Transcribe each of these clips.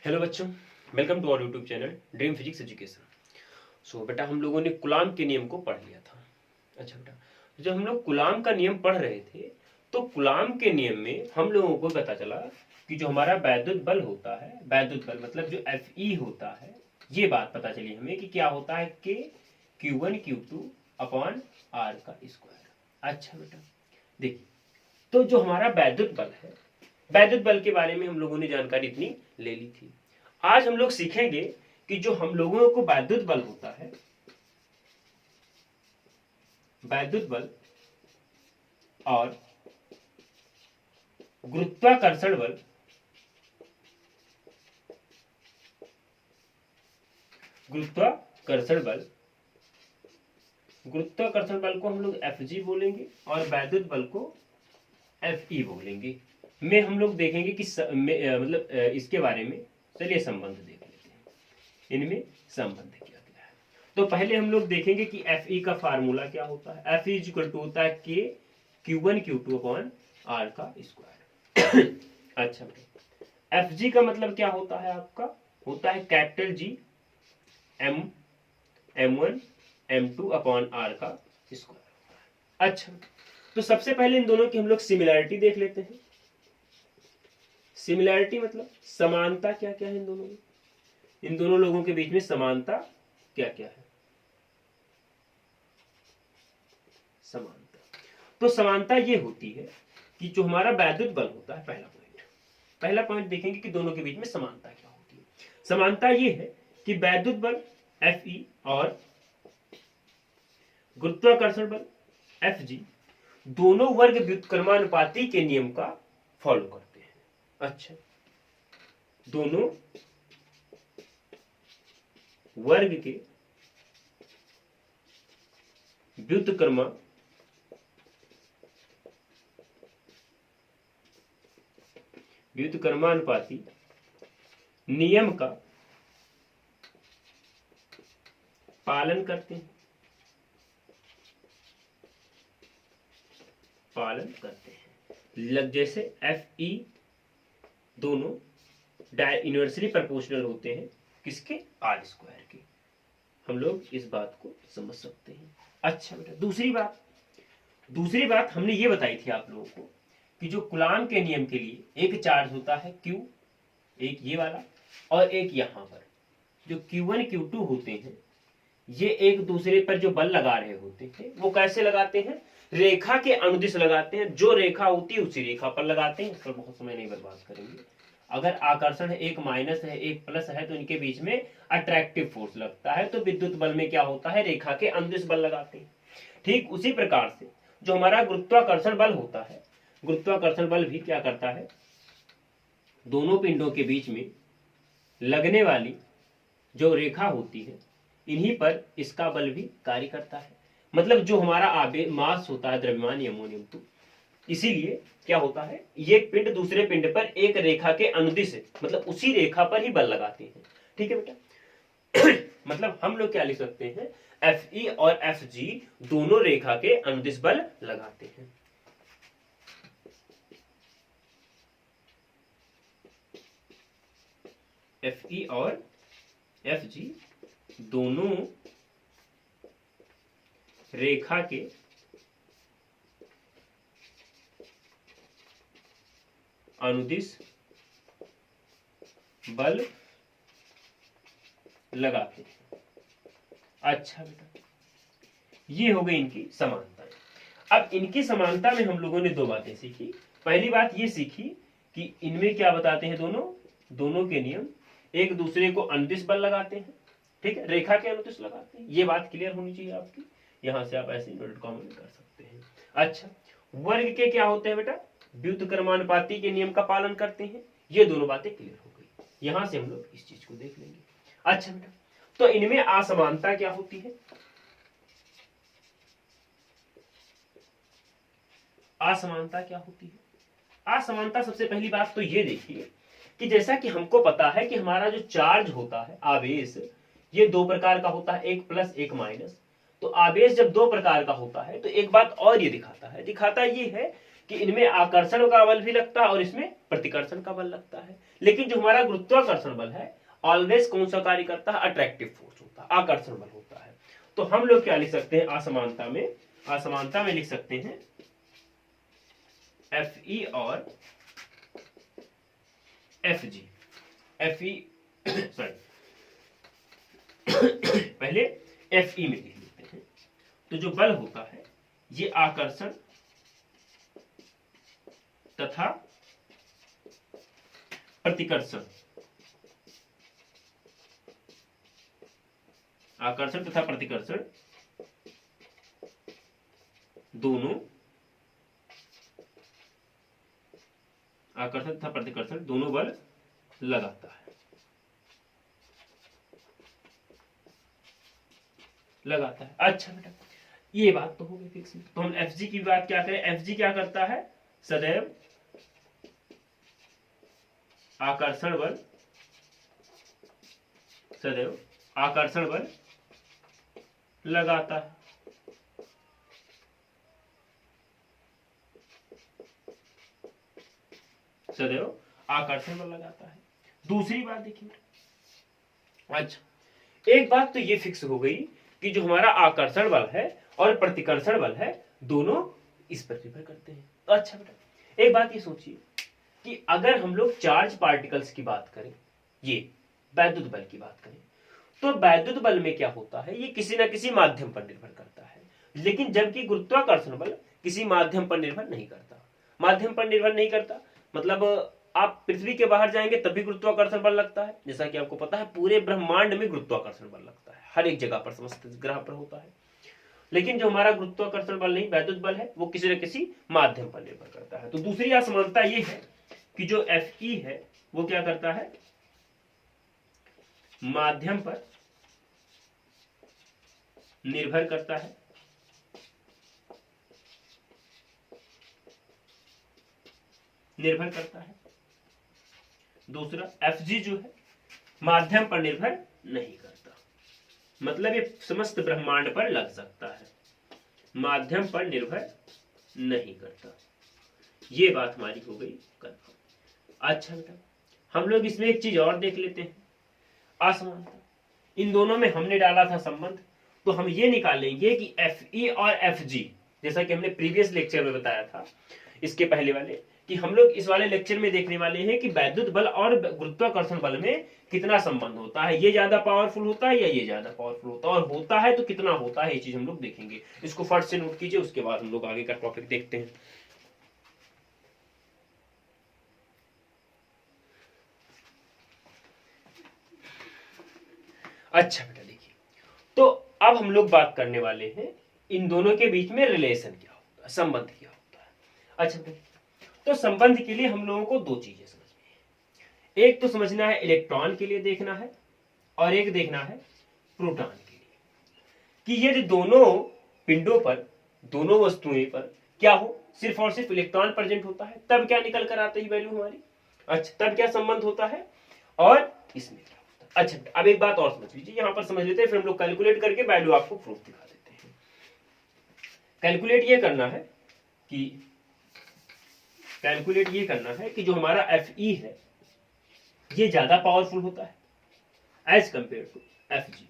Hello बच्चों, welcome to our YouTube channel dream physics education. So बेटा, हम लोगों ने कूलाम के नियम को पढ़ लिया था। अच्छा बेटा, जब हम लोग कूलाम का नियम पढ़ रहे थे तो कूलाम के नियम में हम लोगों को पता चला कि जो हमारा वैद्युत बल होता है, वैद्युत बल मतलब जो Fe होता है, ये बात पता चली हमें कि क्या होता है के Q1 Q2 अपॉन R का स्क्वायर। अच्छा बेटा, देखिए, तो जो हमारा वैद्युत बल है, वैद्युत बल के बारे में हम लोगों ने जानकारी इतनी ले ली थी। आज हम लोग सीखेंगे कि जो हम लोगों को वैद्युत बल होता है, वैद्युत बल और गुरुत्वाकर्षण बल, गुरुत्वाकर्षण बल, गुरुत्वाकर्षण बल को हम लोग Fg बोलेंगे और वैद्युत बल को Fe बोलेंगे। में हम लोग देखेंगे कि मतलब इसके बारे में, चलिए संबंध देख लेते हैं, इनमें संबंध क्या क्या है। तो पहले हम लोग देखेंगे कि Fe का फार्मूला क्या होता है। Fe इज इक्वल टू होता है के Q1 Q2 अपॉन R का स्क्वायर। अच्छा बेटा, Fg का मतलब क्या होता है आपका, होता है capital G M1 M2 upon R का स्क्वायर। अच्छा, तो सबसे पहले इन दोनों की हम लोग सिमिलैरिटी देख लेते हैं। सिमिलैरिटी मतलब समानता क्या क्या है इन दोनों में, इन दोनों लोगों के बीच में समानता क्या क्या है। समानता, तो समानता ये होती है कि जो हमारा वैद्युत बल होता है, पहला पॉइंट देखेंगे कि दोनों के बीच में समानता क्या होती है। समानता ये है कि वैद्युत बल Fe और गुरुत्वाकर्षण बल Fg दोनों वर्ग व्युत्क्रमानुपाती के नियम का फॉलो करते हैं। अच्छा, दोनों वर्ग के व्युत्क्रमानुपाती नियम का पालन करते हैं, जैसे Fe दोनों इनवर्सली प्रोपोर्शनल होते हैं किसके, R स्क्वायर के। हम लोग इस बात को समझ सकते हैं। अच्छा बेटा, दूसरी बात हमने ये बताई थी आप लोगों को कि जो कूलाम के नियम के लिए एक चार्ज होता है Q, एक ये वाला और एक यहां पर, जो Q1 Q2 होते हैं, ये एक दूसरे पर जो बल लगा रहे होते हैं वो कैसे लगाते हैं, रेखा के अनुदिश लगाते हैं। जो रेखा होती है उसी रेखा पर लगाते हैं। इस पर बहुत समय नहीं बर्बाद करेंगे। अगर आकर्षण एक माइनस है एक प्लस है तो इनके बीच में अट्रैक्टिव फोर्स लगता है। तो विद्युत बल में क्या होता है, रेखा के अनुदिश बल लगाते हैं। ठीक उसी प्रकार से जो हमारा गुरुत्वाकर्षण बल होता है, गुरुत्वाकर्षण बल भी क्या करता है, दोनों पिंडों के बीच में लगने वाली जो रेखा होती है, इन्हीं पर इसका बल भी कार्य करता है। मतलब जो हमारा मास होता है द्रव्यमान M1 M2, इसीलिए क्या होता है, ये पिंड दूसरे पिंड पर एक रेखा के अनुदिश मतलब उसी रेखा पर ही बल लगाते हैं। ठीक है बेटा। मतलब हम लोग क्या लिख सकते हैं, Fe और Fg दोनों रेखा के अनुदिश बल लगाते हैं। Fe और Fg दोनों रेखा के अनुदिश बल लगाते हैं। अच्छा बेटा, ये हो गई इनकी समानता। अब इनकी समानता में हम लोगों ने दो बातें सीखी। पहली बात ये सीखी कि इनमें क्या बताते हैं, दोनों के नियम एक दूसरे को अनुदिश बल लगाते हैं। ठीक है, रेखा के अनुदिश लगाते हैं। ये बात क्लियर होनी चाहिए आपकी। यहां से आप ऐसे इन्वर्टेड कॉमा में कर सकते हैं। अच्छा, वर्ग के क्या होते हैं बेटा, व्युत्क्रमानुपाती के नियम का पालन करते हैं। ये दोनों बातें क्लियर हो गई। यहां से हम लोग इस चीज को देख लेंगे। अच्छा बेटा, तो इनमें असमानता क्या होती है, असमानता क्या होती है। असमानता सबसे पहली बात तो ये देखिए कि जैसा कि हमको पता है कि हमारा जो चार्ज होता है, आवेश, ये दो प्रकार का होता है, एक प्लस एक माइनस। तो आवेश जब दो प्रकार का होता है तो एक बात और ये दिखाता है ये है कि इनमें आकर्षण का बल भी लगता है और इसमें प्रतिकर्षण का बल लगता है, लेकिन जो हमारा गुरुत्वाकर्षण बल है ऑलवेज कौन सा कार्य करता है, अट्रैक्टिव फोर्स होता है, आकर्षण बल होता है। तो हम लोग क्या लिख सकते हैं, असमानता में लिख सकते हैं एफ ई और F G. F E sorry पहले एफ ई में लिख लेते हैं। तो जो बल होता है ये आकर्षण तथा प्रतिकर्षण, आकर्षण तथा प्रतिकर्षण दोनों, आकर्षण तथा प्रतिकर्षण दोनों बल लगाता है, अच्छा बेटा ये बात तो होगी फिक्स। तो हम एफ जी की बात क्या करें, एफ जी क्या करता है, सदैव आकर्षण बल, सदैव आकर्षण बल लगाता है। सदैव आकर्षण बल लगाता है। दूसरी बात देखिए, अच्छा एक बात तो ये फिक्स हो गई कि जो हमारा आकर्षण बल है और प्रतिकर्षण बल है दोनों इस पर निर्भर करते हैं। तो अच्छा बेटा एक बात ये सोचिए कि अगर हम लोग चार्ज पार्टिकल्स की बात करें, ये वैद्युत बल की बात करें, तो वैद्युत बल में क्या होता है, ये किसी ना किसी माध्यम पर निर्भर करता है, लेकिन जबकि गुरुत्वाकर्षण बल किसी माध्यम पर निर्भर नहीं करता। माध्यम पर निर्भर नहीं करता मतलब आप पृथ्वी के बाहर जाएंगे तब भी गुरुत्वाकर्षण बल लगता है, जैसा कि आपको पता है पूरे ब्रह्मांड में गुरुत्वाकर्षण बल लगता है, हर एक जगह पर समस्त ग्रह पर होता है। लेकिन जो हमारा गुरुत्वाकर्षण बल नहीं, वैद्युत बल है, वो किसी न किसी माध्यम पर निर्भर करता है। तो दूसरी असमानता ये है कि जो एफ ई है वो क्या करता है, माध्यम पर निर्भर करता है, निर्भर करता है। दूसरा एफ जी जो है माध्यम पर निर्भर नहीं करता, मतलब ये समस्त ब्रह्मांड पर लग सकता है, माध्यम पर निर्भर नहीं करता। ये बात हमारी हो गई कंफर्म। अच्छा बेटा हम लोग इसमें एक चीज और देख लेते हैं, असमानता। इन दोनों में हमने डाला था संबंध, तो हम ये निकालेंगे कि एफ ई और एफ जी, जैसा कि हमने प्रीवियस लेक्चर में बताया था इसके पहले वाले, कि हम लोग इस वाले लेक्चर में देखने वाले हैं कि वैद्युत बल और गुरुत्वाकर्षण बल में कितना संबंध होता है, ये ज्यादा पावरफुल होता है या ये ज्यादा पावरफुल होता है, और होता है तो कितना होता है, ये चीज हम लोग देखेंगे। इसको फट से नोट कीजिए, उसके बाद हम लोग आगे का टॉपिक देखते हैं। अच्छा बेटा देखिए, तो अब हम लोग बात करने वाले हैं इन दोनों के बीच में रिलेशन क्या होता है, संबंध क्या होता है। अच्छा बेटा तो संबंध के लिए हम लोगों को दो चीजें समझनी है, एक तो समझना है इलेक्ट्रॉन के लिए देखना है, और एक देखना है प्रोटॉन के लिए, कि ये दोनों पिंडों पर, दोनों वस्तुएं पर क्या हो, सिर्फ और सिर्फ इलेक्ट्रॉन प्रेजेंट होता है तब क्या निकल कर आती है वैल्यू हमारी। अच्छा तब क्या संबंध होता है और इसमें क्या होता है। अच्छा अब एक बात और समझ लीजिए, यहां पर समझ लेते हैं, फिर हम लोग कैलकुलेट करके वैल्यू आपको प्रूफ दिखा देते हैं। कैलकुलेट ये करना है कि जो हमारा एफ ई है ये ज्यादा पावरफुल होता है as compare to F G.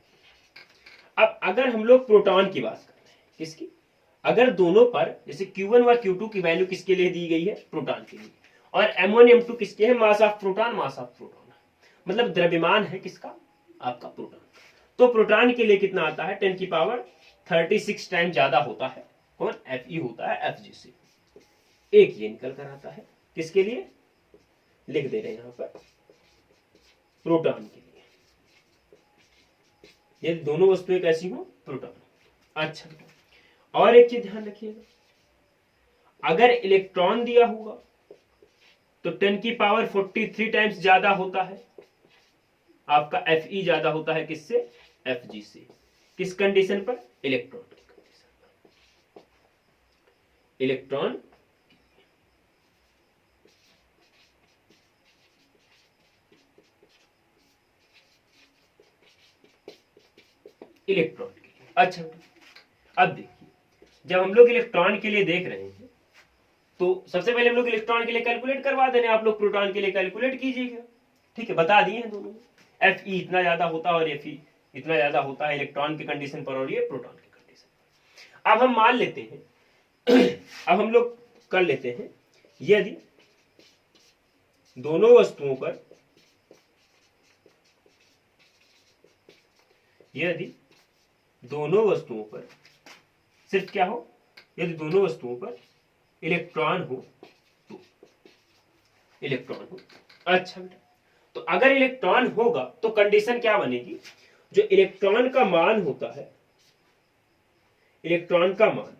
अब अगर हम लोग प्रोटॉन की बात कर रहे हैं, किसकी, अगर दोनों पर जैसे Q1 व Q2 की वैल्यू किसके लिए दी गई है, प्रोटॉन के लिए, और M1 M2 किसके है, मास ऑफ प्रोटॉन, मतलब द्रव्यमान है किसका, आपका प्रोटॉन। तो प्रोटॉन के लिए कितना आता है, 10 की पावर 36 टाइम ज्यादा होता है, कौन, एफ ई होता है एफ जी से। एक ये निकल कर आता है, किसके लिए लिख दे रहे हैं यहां पर, प्रोटॉन के लिए, ये दोनों वस्तुएं कैसी हो, प्रोटॉन। अच्छा और एक चीज ध्यान रखिएगा, अगर इलेक्ट्रॉन दिया होगा तो 10 की पावर 43 टाइम्स ज्यादा होता है, आपका एफ ई ज्यादा होता है किससे, एफ जी से। किस कंडीशन पर, इलेक्ट्रॉन की कंडीशन पर, इलेक्ट्रॉन इलेक्ट्रॉन के लिए। अच्छा अब देखिए जब हम लोग इलेक्ट्रॉन के लिए देख रहे हैं तो सबसे पहले हम लोग इलेक्ट्रॉन के लिए कैलकुलेट करवा देने, आप लोग प्रोटॉन के लिए कैलकुलेट कीजिएगा। ठीक है, बता दिए हैं दोनों। Fe इतना ज्यादा होता है और Fe इतना ज्यादा होता है इलेक्ट्रॉन के कंडीशन पर और ये प्रोटॉन के कंडीशन पर। अब हम मान लेते हैं अब हम लोग कर लेते हैं, यदि दोनों वस्तुओं पर सिर्फ क्या हो, यदि दोनों वस्तुओं पर इलेक्ट्रॉन हो तो इलेक्ट्रॉन हो। अच्छा बेटा, तो अगर इलेक्ट्रॉन होगा तो कंडीशन क्या बनेगी, जो इलेक्ट्रॉन का मान होता है, इलेक्ट्रॉन का मान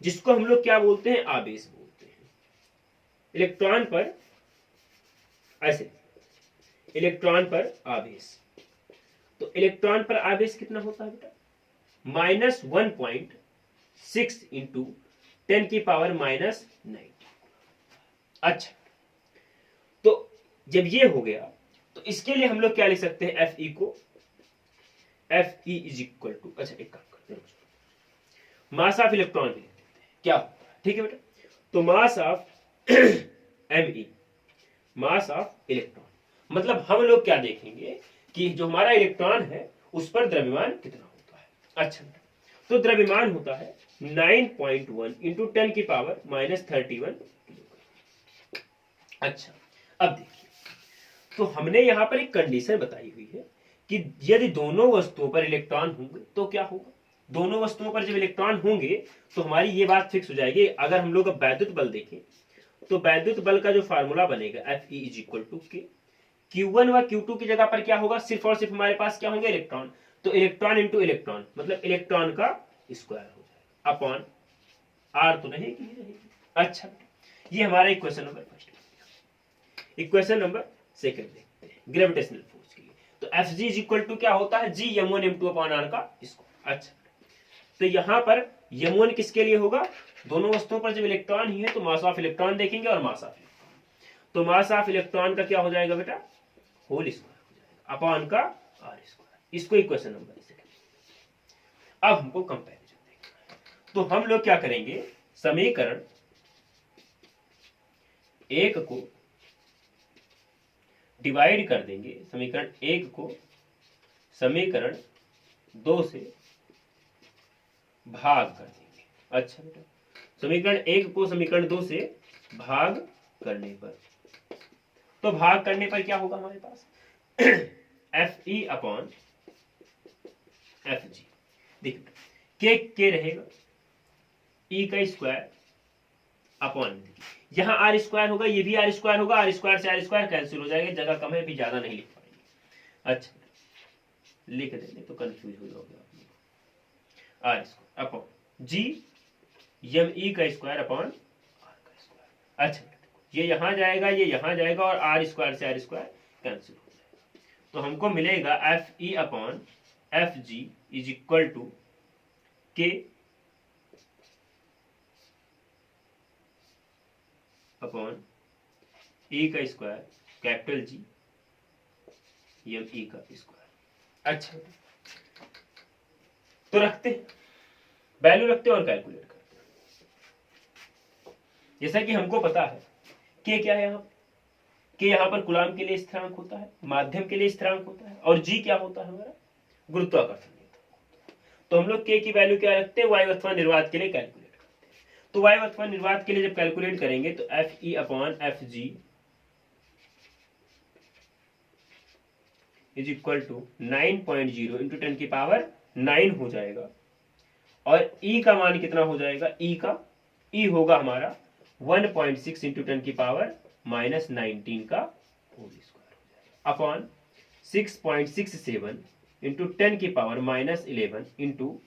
जिसको हम लोग क्या बोलते हैं, आवेश बोलते हैं। इलेक्ट्रॉन पर ऐसे, इलेक्ट्रॉन पर आवेश, तो इलेक्ट्रॉन पर आवेश कितना होता है बेटा, -1.6 इंटू 10⁻⁻⁹। अच्छा, तो जब ये हो गया तो इसके लिए हम लोग क्या लिख सकते हैं, Fe को, Fe इज इक्वल टू, अच्छा एक काम करते हैं, मास ऑफ इलेक्ट्रॉन भी लिख देते हैं क्या, ठीक है बेटा। तो mass of Me, mass of electron, मतलब हम लोग क्या देखेंगे कि जो हमारा इलेक्ट्रॉन है उस पर द्रव्यमान कितना होता है। अच्छा, तो द्रव्यमान होता है 9.1 इंटू 10⁻31। अच्छा, अब देखिए, तो हमने यहां पर एक कंडीशन बताई हुई है कि यदि दोनों वस्तुओं पर इलेक्ट्रॉन होंगे तो क्या होगा, दोनों वस्तुओं पर जब इलेक्ट्रॉन होंगे तो हमारी ये बात फिक्स हो जाएगी। अगर हम लोग अब वैद्युत बल देखें तो वैद्युत बल का जो फार्मूला बनेगा Fe इज इक्वल टू के, Q1 व Q2 की जगह पर क्या होगा, सिर्फ और सिर्फ हमारे पास क्या होंगे, इलेक्ट्रॉन, तो इलेक्ट्रॉन इंटू इलेक्ट्रॉन मतलब इलेक्ट्रॉन का स्क्वायर हो जाएगा अपॉन आर, तो नहीं की रहेगी। अच्छा, ये हमारा equation number first. Equation number second देखते हैं ग्रेविटेशनल फोर्स के लिए, तो Fg इज इक्वल टू क्या होता है, G m1 m2 upon r का स्क्वायर। अच्छा, तो यहां पर m1 किसके लिए होगा, दोनों वस्तुओं पर जब इलेक्ट्रॉन ही है तो मास ऑफ इलेक्ट्रॉन देखेंगे, और मास ऑफ इलेक्ट्रॉन, तो मास ऑफ इलेक्ट्रॉन का क्या हो जाएगा बेटा, होल स्क्वायर हो जाएगा अपॉन का आर स्क्वायर। इसको इक्वेशन नंबर सेकंड। अब हमको कंपैरिजन देखना है, तो हम लोग क्या करेंगे, समीकरण 1 को डिवाइड कर देंगे, समीकरण 1 को समीकरण 2 से भाग कर देंगे। अच्छा बेटा, समीकरण 1 को समीकरण 2 से भाग करने पर, तो भाग करने पर क्या होगा हमारे पास Fe अपॉन Fg, देखिए के रहेगा E का स्क्वायर अपॉन, यहां आर स्क्वायर होगा, ये भी आर स्क्वायर होगा, आर स्क्वायर से आर स्क्वायर कैंसिल हो जाएगा, जगह कम है भी, ज्यादा नहीं लिख पाएंगे। अच्छा, लिख देंगे तो कंफ्यूज हो जाओगे आप, R square upon G M E का स्क्वायर अपॉन आर का स्क्वायर। अच्छा, ये यहां जाएगा, ये यहां जाएगा, और आर स्क्वायर से आर स्क्वायर कैंसिल हो जाएगा, तो हमको मिलेगा F E upon F G is equal to K upon E का square capital G M E का स्क्वायर। अच्छा, तो रखते हैं, वैल्यू रखते हैं और कैलकुलेट करते हैं। जैसा कि हमको पता है के क्या है, यहाँ पर कूलाम के लिए स्थिरांक होता है, माध्यम के लिए स्थिरांक होता है, और जी क्या होता है हमारा, गुरुत्वाकर्षण। तो हम लोग के की वैल्यू क्या रखते हैं, वायु अथवा निर्वात के लिए कैलकुलेट करते हैं। तो वायु अथवा निर्वात के लिए जब कैलकुलेट करेंगे तो F E upon F G is equal to 9.0 into 10⁻9 हो जाएगा, और ई का मान कितना हो जाएगा, ई होगा हमारा 1.6 इंटू 10⁻⁻19 का होल स्क्वायर हो जाएगा upon 6.67 into 10⁻11 into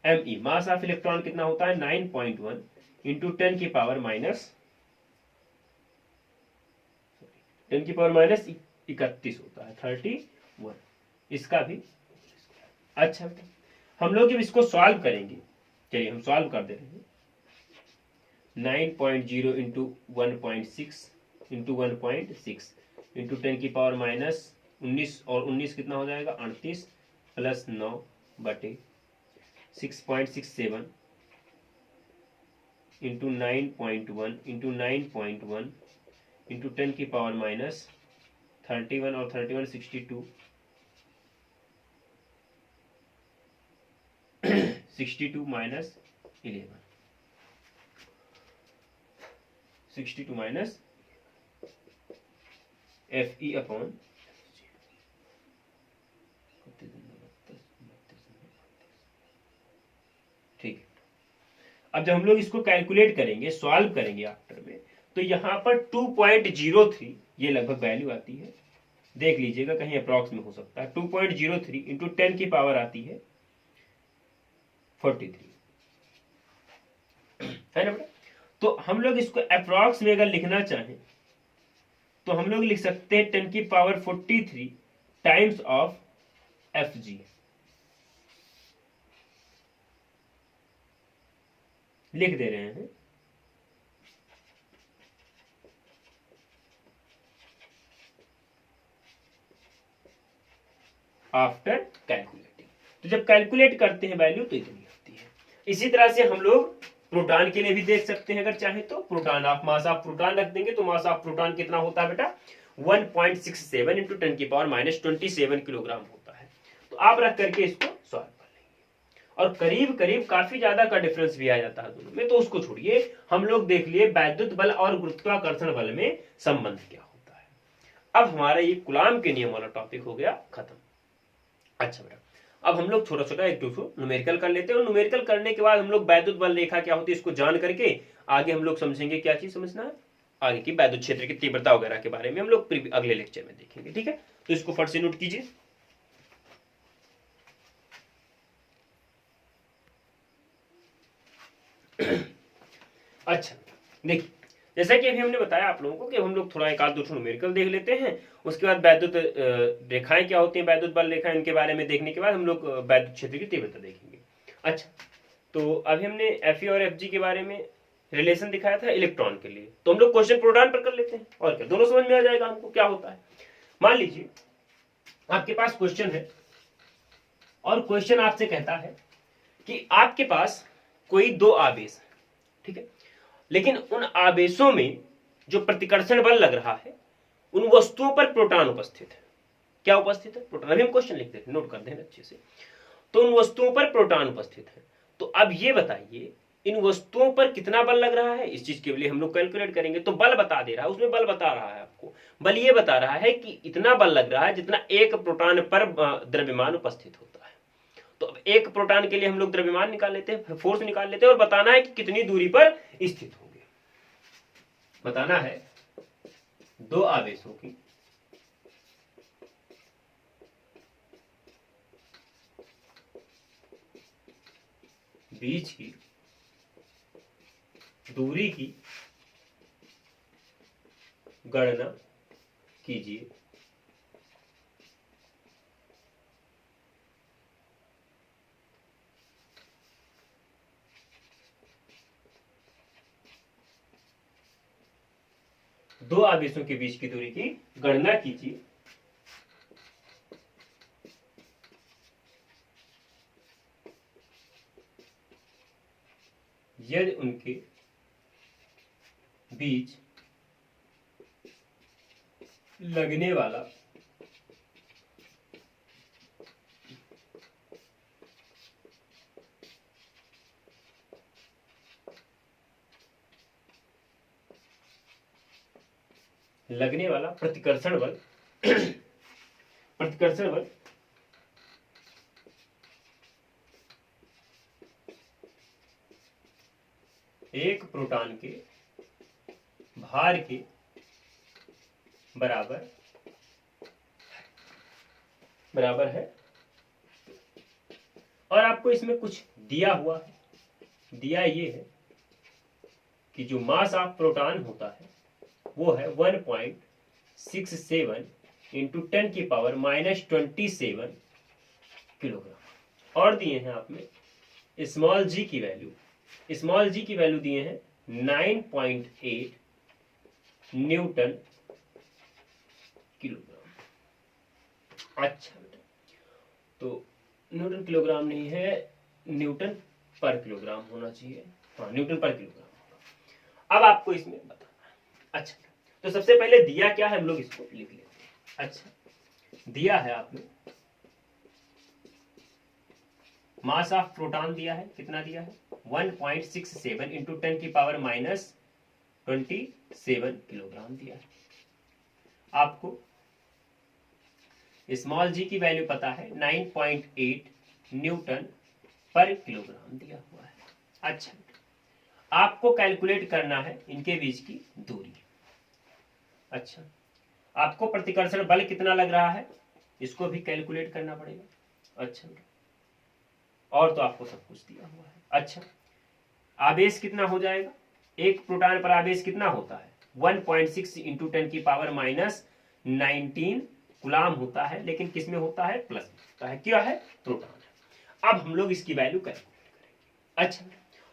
M E, mass of electron कितना होता है 9.1 इंटू 10⁻31 होता है 31, इसका भी। अच्छा, हम लोग जब इसको सॉल्व करेंगे, चलिए हम सॉल्व कर दे रहे हैं, 9.0 इंटू 1.6 इंटू 1.6 इंटू 10⁻19, और 19 कितना हो जाएगा 38 प्लस 9 बटे 6.67 इंटू 9.1 इंटू 9.1 इंटू 10 की पावर माइनस 31 और 31 62 62 minus 11 62 minus F E upon ठीक है। अब जब हम लोग इसको कैलकुलेट करेंगे, सॉल्व करेंगे आफ्टर में, तो यहां पर 2.03 ये लगभग वैल्यू आती है, देख लीजिएगा कहीं अप्रॉक्स में हो सकता है। 2.03 इंटू 10 की पावर आती है 43, है ना बेटा। तो हम लोग इसको अप्रॉक्स में अगर लिखना चाहें तो हम लोग लिख सकते हैं 10 की power 43 times of F G, लिख दे रहे हैं। आफ्टर कैलकुलेटिंग, तो जब कैलकुलेट करते हैं वैल्यू तो इतनी आती है। इसी तरह से हम लोग प्रोटॉन के लिए भी देख सकते हैं, अगर चाहे तो प्रोटॉन आप मास ऑफ प्रोटॉन रख देंगे तो मास ऑफ प्रोटॉन कितना होता है बेटा 1.67 इंटू 10 की पावर माइनस 27 किलोग्राम होता है। तो आप रख करके इसको सॉल्व कर लेंगे और करीब करीब काफी ज्यादा का डिफरेंस भी आ जाता है दोनों में। तो उसको छोड़िए, हम लोग देख लिए वैद्युत बल और गुरुत्वाकर्षण बल में संबंध क्या होता है। अब हमारा ये कूलाम के नियम वाला टॉपिक हो गया खत्म। अच्छा बेटा, अब हम लोग छोटा छोटा एक दो न्यूमेरिकल कर लेते हैं और न्यूमेरिकल करने के बाद हम लोग वैद्युत बल रेखा क्या होती है इसको जान करके आगे हम लोग समझेंगे क्या चीज समझना है, आगे की वैद्युत क्षेत्र की तीव्रता वगैरह के बारे में हम लोग अगले लेक्चर में देखेंगे। ठीक है, तो इसको फट से नोट कीजिए। अच्छा देखिए, जैसा कि अभी हमने बताया आप लोगों को कि हम लोग थोड़ा एक आध दो न्यूमेरिकल देख लेते हैं, उसके बाद वैद्युत रेखाएं क्या होती हैं, वैद्युत बल रेखाएं, इनके बारे में देखने के बाद हम लोग वैद्युत क्षेत्र की तीव्रता देखेंगे। अच्छा, तो अभी हमने एफ और एफ के बारे में रिलेशन दिखाया था इलेक्ट्रॉन के लिए, तो हम लोग क्वेश्चन प्रोटॉन पर कर लेते हैं और क्या, दोनों समझ में आ जाएगा हमको क्या होता है। मान लीजिए आपके पास क्वेश्चन है और क्वेश्चन आपसे कहता है कि आपके पास कोई दो आवेश है, ठीक है, लेकिन उन आवेशों में जो प्रतिकर्षण बल लग रहा है उन वस्तुओं पर प्रोटॉन उपस्थित है। क्या उपस्थित है? प्रोटॉन। अभी हम क्वेश्चन लिख देते हैं, नोट कर देना अच्छे से। तो उन वस्तुओं पर प्रोटॉन उपस्थित है। तो अब ये बताइए इन वस्तुओं पर कितना बल लग रहा है, इस चीज के लिए हम लोग कैलकुलेट करेंगे। तो बल बता दे रहा है, उसमें बल बता रहा है आपको, बल ये बता रहा है कि इतना बल लग रहा है जितना एक प्रोटॉन पर द्रव्यमान उपस्थित होता है। तो अब एक प्रोटॉन के लिए हम लोग द्रव्यमान निकाल लेते हैं, फोर्स निकाल लेते हैं और बताना है कि कितनी दूरी पर स्थित होंगे। बताना है दो आवेशों की बीच की दूरी की गणना कीजिए। दो आवेशों के बीच की दूरी की गणना कीजिए। यदि उनके बीच लगने वाला प्रतिकर्षण बल प्रतिकर्षण बल एक प्रोटॉन के भार के बराबर है और आपको इसमें कुछ दिया हुआ है, दिया ये है कि जो मास ऑफ प्रोटॉन होता है वो है 1.67 इंटू 10 की पावर माइनस 27 किलोग्राम। और दिए हैं आप में स्मॉल जी की वैल्यू, स्मॉल जी की वैल्यू दिए हैं 9.8 न्यूटन किलोग्राम। अच्छा बेटा, तो न्यूटन किलोग्राम नहीं है, न्यूटन पर किलोग्राम होना चाहिए। हाँ, न्यूटन पर किलोग्राम। अब आपको इसमें बताना है। अच्छा, तो सबसे पहले दिया क्या है हम लोग इसको लिख लेते हैं। अच्छा, दिया है आपने मास ऑफ प्रोटॉन दिया है, कितना दिया है 1.67 इंटू 10 की पावर माइनस 27 किलोग्राम दिया है। आपको स्मॉल जी की वैल्यू पता है 9.8 न्यूटन पर किलोग्राम दिया हुआ है। अच्छा, आपको कैलकुलेट करना है इनके बीच की दूरी। अच्छा, आपको प्रतिकर्षण बल कितना लग रहा है इसको भी कैलकुलेट करना पड़ेगा। अच्छा, और तो आपको सब कुछ दिया हुआ है। अच्छा, आवेश कितना हो जाएगा, एक प्रोटॉन पर आवेश कितना होता है 1.6 इंटू 10 की पावर माइनस 19 गुलाम होता है, लेकिन किसमें होता है प्लस में होता है, क्या है प्रोटॉन। अब हम लोग इसकी वैल्यू कैलकुलेट करेंगे। अच्छा,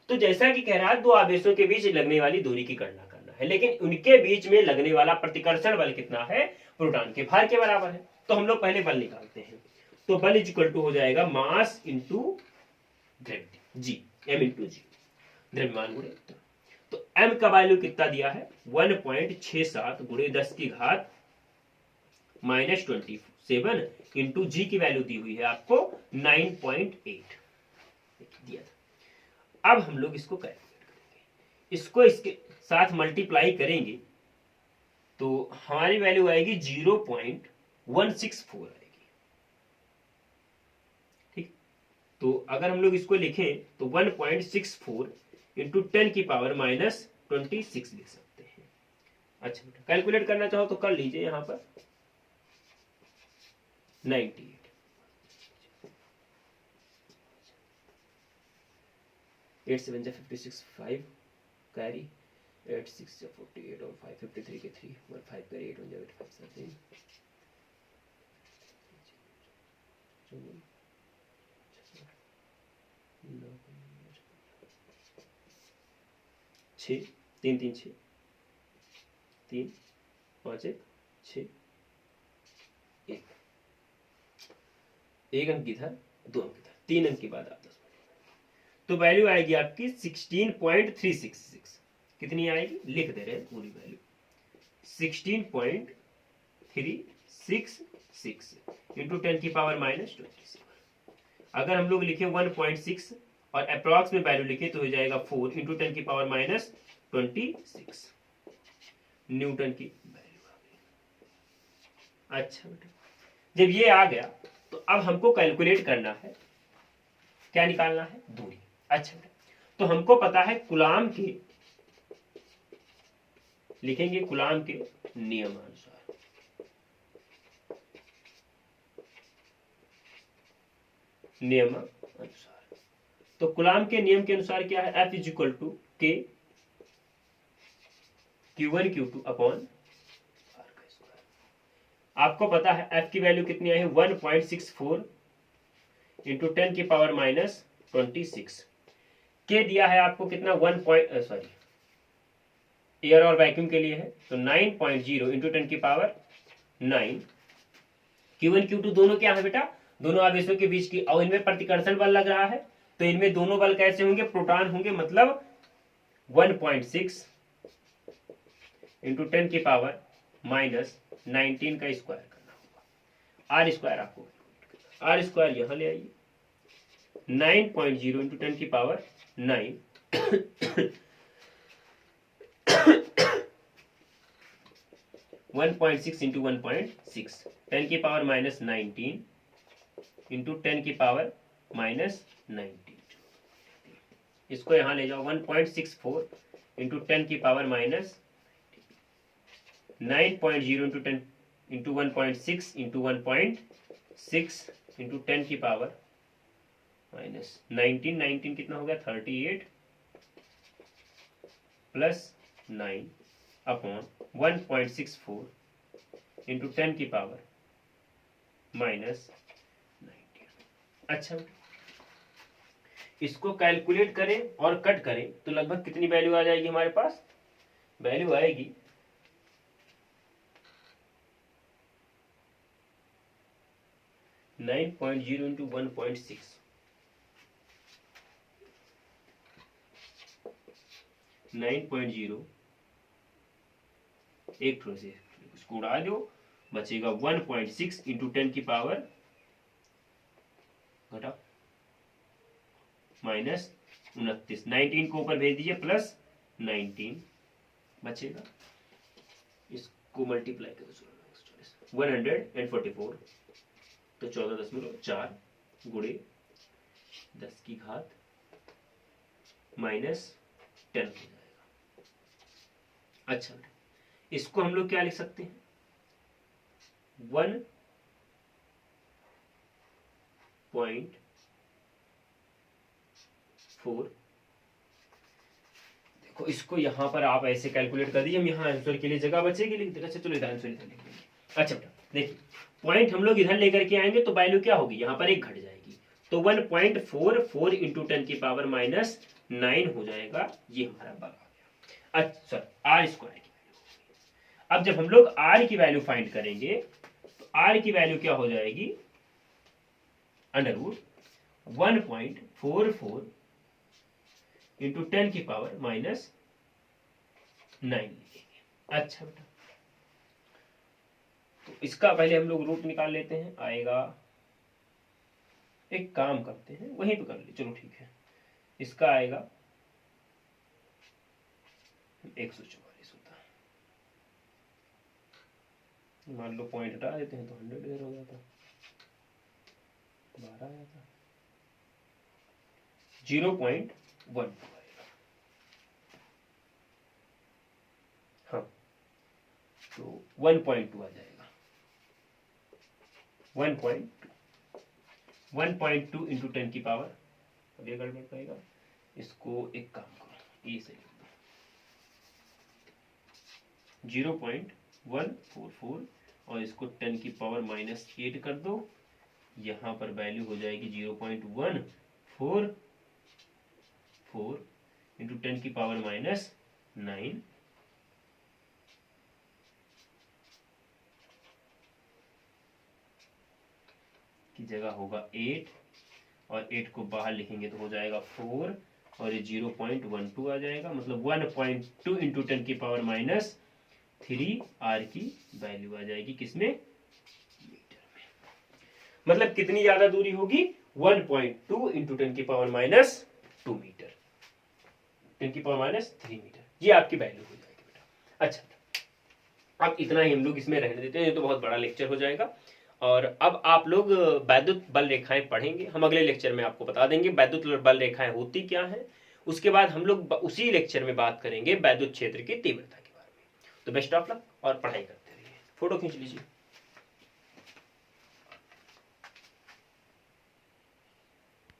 तो जैसा कि कह रहा है दो आवेशों के बीच लगने वाली दूरी की गणना करना है, लेकिन उनके बीच में लगने वाला प्रतिकर्षण बल कितना है प्रोटॉन के भार के बराबर है। तो हम लोग पहले बल निकालते हैं। तो बल इज इक्वल टू हो जाएगा mass into gravity, g m into g, द्रव्यमान गुणे उत्तर। तो m का वैल्यू कितना दिया है 1.67 गुणे 10 की घात माइनस 27 इंटू जी की वैल्यू दी हुई है आपको 9.8 दिया था। अब हम लोग इसको कैलकुलेट करेंगे, इसको इसके साथ मल्टीप्लाई करेंगे तो हमारी वैल्यू आएगी 0.164 आएगी। ठीक, तो अगर हम लोग इसको लिखें तो 1.64 इंटू 10 की पावर माइनस 26 लिख सकते हैं। अच्छा बेटा, कैलकुलेट करना चाहो तो कर लीजिए यहां पर 98 8 7 56 5 कैरी 8 6 48 और 5 53 के 3 और 5 कैरी 8 1 8 5 13 6 3 3 6 3 5 1 6 एक अंक इधर, दो अंक इधर, 3 अंक के बाद आप 10, तो वैल्यू आएगी आपकी 16.366। कितनी आएगी लिख दे रहे हैं पूरी वैल्यू 16.366 इंटू 10 की पावर माइनस 27। अगर हम लोग लिखे 1.6 और अप्रॉक्स में वैल्यू लिखे तो हो जाएगा 4 इंटू 10 की पावर माइनस 26 न्यूटन की वैल्यू आ गई। अच्छा बेटा, जब ये आ गया तो अब हमको कैलकुलेट करना है, क्या निकालना है दूरी। अच्छा, तो हमको पता है कूलाम के, लिखेंगे कूलाम के नियमानुसार, नियमानुसार। तो कूलाम के नियम के अनुसार क्या है F इज इक्वल टू के Q1 Q2 अपॉन R का स्क्वायर। आपको पता है F की वैल्यू कितनी आई है 1.64 इंटू 10 की पावर माइनस 26। के दिया है आपको कितना 1 सॉरी एयर और वैक्यूम के लिए है तो 9.0 इंटू 10 की पावर 9। Q1 Q2 दोनों क्या है बेटा, दोनों आवेशों के बीच की, और इनमें प्रतिकर्षण बल लग रहा है तो इनमें दोनों बल कैसे होंगे प्रोटॉन होंगे, मतलब 1.6 इंटू 10 की पावर माइनस 19 का स्क्वायर करना होगा। आर स्क्वायर आपको, आर स्क्वायर यहां ले आइए 9.0 इंटू 10 की पावर 9 1.6 इंटू 1.6 10 की पावर माइनस 19 इंटू 10 की पावर माइनस 19। इसको यहां ले जाओ 1.64 इंटू 10 की power minus 9.0 into 10 into 1.6 into 1.6 into 10 की पावर माइनस 19 कितना हो गया 38 प्लस 9 अपॉन 1.64 इंटू 10 की पावर माइनस 19। अच्छा, इसको कैलकुलेट करें और कट करें तो लगभग कितनी वैल्यू आ जाएगी हमारे पास, वैल्यू आएगी 9.0 इंटू 1.6 9.0, एक थोड़े से इसको उड़ा दो, बचेगा 1.6 इंटू 10 की पावर घटा -29, 19 को ऊपर भेज दीजिए प्लस 19 बचेगा, इसको मल्टीप्लाई करो 144, तो 14.4 गुणे 10 की घात -10 हो जाएगा। अच्छा, इसको हम लोग क्या लिख सकते हैं, 1.4, देखो इसको यहां पर आप ऐसे कैलकुलेट कर दीजिए, हम यहाँ आंसर के लिए जगह बचेगी लिख देगा। अच्छा चलो इधर आंसर इधर लिख देंगे। अच्छा बेटा देखिए, पॉइंट हम लोग इधर लेकर के आएंगे तो वैल्यू क्या होगी, यहाँ पर एक घट जाएगी, तो 1.44 इंटू 10 की पावर -9 हो जाएगा, ये हमारा बल आ गया। अच्छा आर स्क्वायर की वैल्यू, अब जब हम लोग आर की वैल्यू फाइंड करेंगे तो आर की वैल्यू क्या हो जाएगी, √ 1.44 इंटू 10 की पावर -9 लिखेंगे। अच्छा बेटा, तो इसका पहले हम लोग रूट निकाल लेते हैं, आएगा, एक काम करते हैं वहीं पे कर ले, चलो ठीक है, इसका आएगा 144 होता है, मान लो पॉइंट हटा देते हैं तो 100 इधर हो जाता, 12 आया था, 0.12 आएगा। हाँ तो 1.2 आ जाएगा, 1.2 इंटू 10 की पावर, अब ये गड़बड़ पाएगा, इसको एक काम करो ये सही, 0.144 और इसको 10 की पावर -8 कर दो, यहाँ पर वैल्यू हो जाएगी 0.144 इंटू 10 की पावर -9, की जगह होगा 8 और 8 को बाहर लिखेंगे तो हो जाएगा 4 और ये 0.12 आ जाएगा, मतलब 1.2 इंटू 10 की पावर -3 आर की वैल्यू आ जाएगी, किसमें, मीटर में। मतलब कितनी ज्यादा दूरी होगी, 1.2 इंटू 10 की पावर -2 मीटर, 10 की पावर -3 मीटर, ये आपकी वैल्यू हो जाएगी बेटा। अच्छा अब इतना ही हम लोग इसमें रहने देते हैं, ये तो बहुत बड़ा लेक्चर हो जाएगा, और अब आप लोग वैद्युत बल रेखाएं पढ़ेंगे, हम अगले लेक्चर में आपको बता देंगे वैद्युत बल रेखाएं होती क्या हैं। उसके बाद हम लोग उसी लेक्चर में बात करेंगे वैद्युत क्षेत्र की तीव्रता के बारे में। तो बेस्ट ऑफ लक और पढ़ाई करते रहिए। फोटो खींच लीजिए।